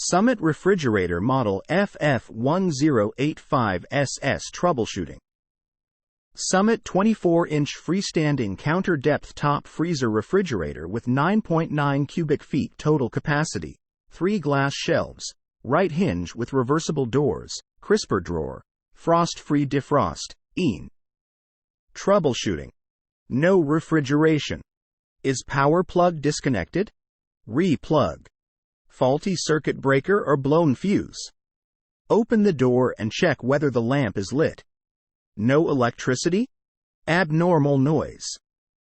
Summit Refrigerator Model FF1085SS Troubleshooting. Summit 24-inch freestanding counter-depth top freezer refrigerator with 9.9 cubic feet total capacity, 3 glass shelves, right hinge with reversible doors, crisper drawer, frost-free defrost, EAN. Troubleshooting. No refrigeration. Is power plug disconnected? Re-plug. Faulty circuit breaker or blown fuse. Open the door and check whether the lamp is lit. No electricity? Abnormal noise.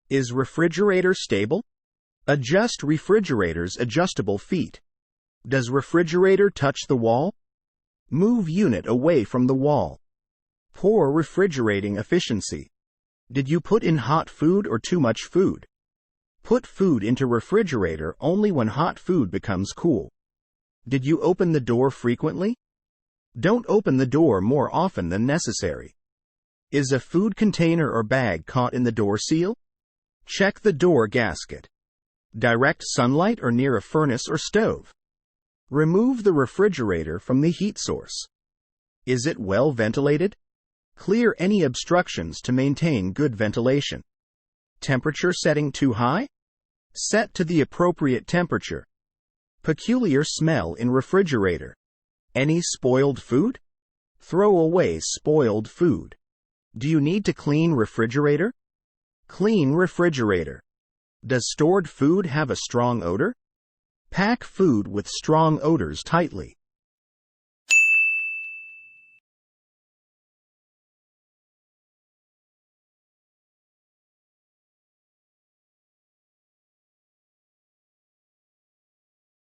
Is refrigerator stable? Adjust refrigerator's adjustable feet. Does refrigerator touch the wall? Move unit away from the wall. Poor refrigerating efficiency. Did you put in hot food or too much food? Put food into refrigerator only when hot food becomes cool. Did you open the door frequently? Don't open the door more often than necessary. Is a food container or bag caught in the door seal? Check the door gasket. Direct sunlight or near a furnace or stove. Remove the refrigerator from the heat source. Is it well ventilated? Clear any obstructions to maintain good ventilation. Temperature setting too high? Set to the appropriate temperature. Peculiar smell in refrigerator. Any spoiled food? Throw away spoiled food. Do you need to clean refrigerator? Clean refrigerator. Does stored food have a strong odor? Pack food with strong odors tightly.